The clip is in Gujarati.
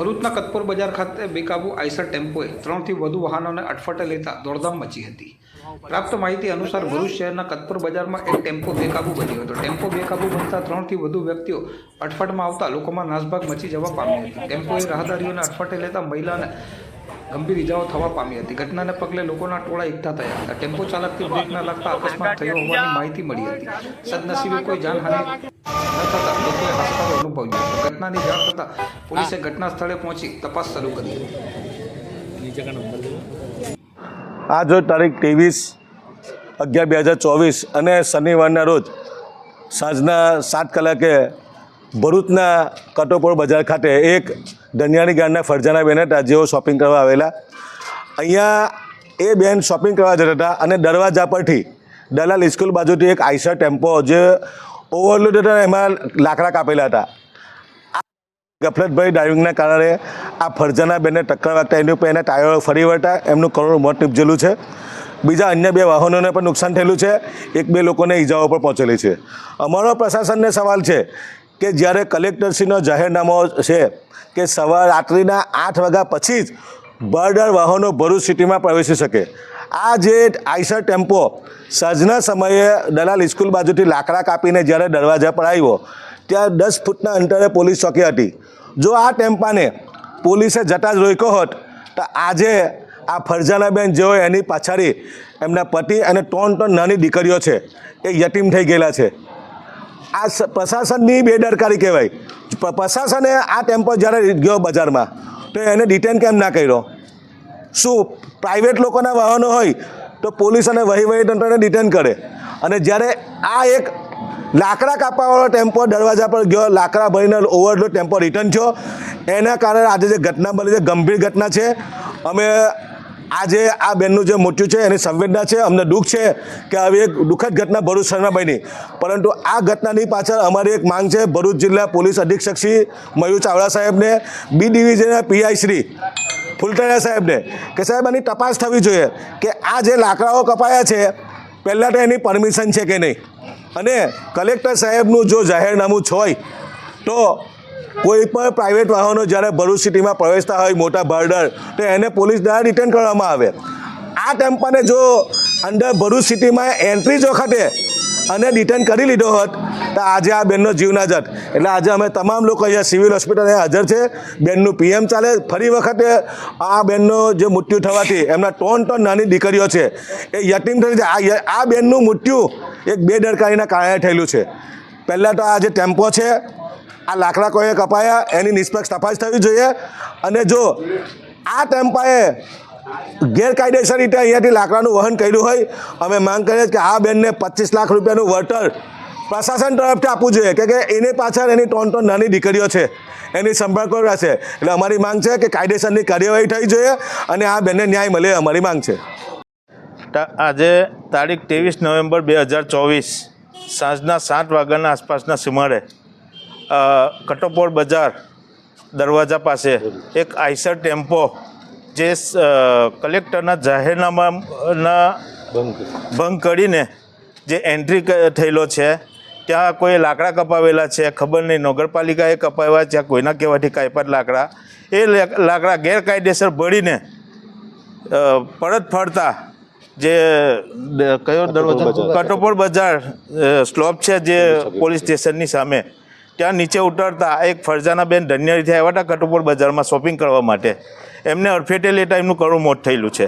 ભરૂચના કતપુર બજાર ખાતે બેકાબુ આઈસર ટેમ્પોએ 3થી વધુ વાહનોને અડફટે લેતા દોડધામ મચી હતી। પ્રાપ્ત માહિતી અનુસાર ભરૂચ શહેરના કતપુર બજારમાં એક ટેમ્પો બેકાબુ બન્યો હતો। ટેમ્પો બેકાબુ બનતા 3થી વધુ વ્યક્તિઓ અડફટમાં આવતા લોકોમાં નાસભાગ મચી જવા પામી હતી। ટેમ્પોએ રાહદારીઓને અડફટે લેતા મહિલાને ગંભીર ઇજાઓ થવા પામી હતી। ઘટનાને પગલે લોકોના ટોળા એકઠા થયા હતા। ટેમ્પો ચાલકથી બ્રેક ન લાગતા અકસ્માત થયો હોવાની માહિતી મળી હતી। સદનસીબે કોઈ જાનહાનિ ન થતા લોકોએ હાશકારો અનુભવ્યો હતો। ઘટનાની જાણ થતાં પોલીસે ઘટના સ્થળે પહોંચી તપાસ શરૂ કરી હતી। આજ રોજ તારીખ 23/11/2024 અને શનિવારના રોજ સાંજના 7 કલાકે ભરૂચના કટોપોર બજાર ખાતે એક ધનિયાણી ગામના ફરજાના બેન હતા, જેઓ શોપિંગ કરવા આવેલા। અહીંયા એ બેન શોપિંગ કરવા જતા હતા અને દરવાજા પરથી દલાલ સ્કૂલ બાજુથી એક આઈસર ટેમ્પો જે ઓવરલોડ હતા, એમાં લાકડા કાપેલા હતા। ગફલતભરી ડ્રાઇવિંગના કારણે આ ફરજાના બેનને ટક્કર વાગતા એની ઉપર એના ટાયરો ફરી વળતા એમનું કરોડનું મોત નીપજેલું છે। બીજા અન્ય 2 વાહનોને પણ નુકસાન થયેલું છે। 1-2 લોકોને ઈજાઓ પણ પહોંચેલી છે। અમારો પ્રશાસનને સવાલ છે કે જ્યારે કલેક્ટરશ્રીનો જાહેરનામો છે કે રાત્રિના 8 વાગ્યા પછી જ બારદાર વાહનો ભરૂચ સિટીમાં પ્રવેશી શકે, આ જે આઈસર ટેમ્પો સાંજના સમયે દલાલ સ્કૂલ બાજુથી લાકડા કાપીને જ્યારે દરવાજા પર આવ્યો ત્યાં 10 ફૂટના અંતરે પોલીસ ચોકી હતી। જો આ ટેમ્પાને પોલીસે જતાં જ રોક્યો હોત તો આજે આ ફરજાનાબેન જેઓ એની પાછળ એમના પતિ અને 3 નાની દીકરીઓ છે એ યતીમ થઈ ગયેલા છે। આ પ્રશાસનની બેદરકારી કહેવાય। પ્રશાસને આ ટેમ્પો જ્યારે ગયો બજારમાં તો એને ડિટેન કેમ ના કર્યો? શું પ્રાઇવેટ લોકોના વાહનો હોય તો પોલીસ અને વહીવટીતંત્રને ડિટેન કરે, અને જ્યારે આ એક લાકડા કાપવાવાળો ટેમ્પો દરવાજા પર ગયો, લાકડા ભરીને ઓવરલોડ ટેમ્પો રિટર્ન થયો, એના કારણે આજે જે ઘટના બની છે ગંભીર ઘટના છે। અમે આજે આ બેનનું જે મૃત્યુ છે એની સંવેદના છે, અમને દુઃખ છે કે આવી એક દુઃખદ ઘટના ભરૂચ શહેરમાં બની। પરંતુ આ ઘટનાની પાછળ અમારી એક માંગ છે ભરૂચ જિલ્લા પોલીસ અધિક્ષક શ્રી મયુર ચાવડા સાહેબને, બી ડિવિઝનના પીઆઈ શ્રી ફૂલટરિયા સાહેબને કે સાહેબ આની તપાસ થવી જોઈએ કે આ જે લાકડાઓ કપાયા છે પહેલાં તો એની પરમિશન છે કે નહીં, અને કલેક્ટર સાહેબનું જો જાહેરનામું હોય તો કોઈ પણ પ્રાઇવેટ વાહનો જ્યારે ભરૂચ સિટીમાં પ્રવેશતા હોય મોટા બારદાર તો એને પોલીસ દ્વારા રિટર્ન કરવામાં આવે। આ ટેમ્પાને જો અંદર ભરૂચ સિટીમાં એન્ટ્રી જ વખતે અને રિટર્ન કરી લીધો હોત તો આજે આ બેનનો જીવ ના જત। એટલે આજે અમે તમામ લોકો અહીંયા સિવિલ હોસ્પિટલે હાજર છે। બેનનું પીએમ ચાલે। ફરી વખતે આ બેનનો જે મૃત્યુ થવાથી એમના 3 નાની દીકરીઓ છે એ યતીમ થઈ જાય। આ બેનનું મૃત્યુ એક બેદરકારીના કારણે થયેલું છે। પહેલાં તો આ જે ટેમ્પો છે આ લાકડા કોઈએ કપાયા એની નિષ્પક્ષ તપાસ થવી જોઈએ, અને જો આ ટેમ્પાએ ગેરકાયદેસર રીતે અહીંયાથી લાકડાનું વહન કર્યું હોય અમે માંગ કરીએ કે આ બેનને 25 લાખ રૂપિયાનું વળતર પ્રશાસન તરફથી આપવું જોઈએ, કે એની પાછળ એની 3 નાની દીકરીઓ છે એની સંભાળ કોણ રહેશે। એટલે અમારી માંગ છે કે કાયદેસરની કાર્યવાહી થવી જોઈએ અને આ બેનને ન્યાય મળે, અમારી માંગ છે। આજે તારીખ 23 નવેમ્બર 2024 સાંજના 7 વાગ્યાના આસપાસના સુમારે કટોપોર બજાર દરવાજા પાસે એક આઈસર ટેમ્પો જે કલેક્ટરના જાહેરનામાના ભંગ કરીને જે એન્ટ્રી થયેલો છે ત્યાં કોઈ લાકડા કપાવેલા છે, ખબર નહીં નગરપાલિકાએ કપાવ્યા ત્યાં કોઈના કહેવાથી કાપ્યા લાકડા, એ લાકડા ગેરકાયદેસર ભરીને પરત ફરતા જે કયો દરવાજો કટોપોર બજાર સ્લોપ છે જે પોલીસ સ્ટેશનની સામે ત્યાં નીચે ઉતરતા એક ફરજાનાબેન ધન્યરીથી આવ્યા હતા કટોપોર બજારમાં શોપિંગ કરવા માટે, એમને અડફેટે લેતા એમનું કરુણ મોત થયેલું છે।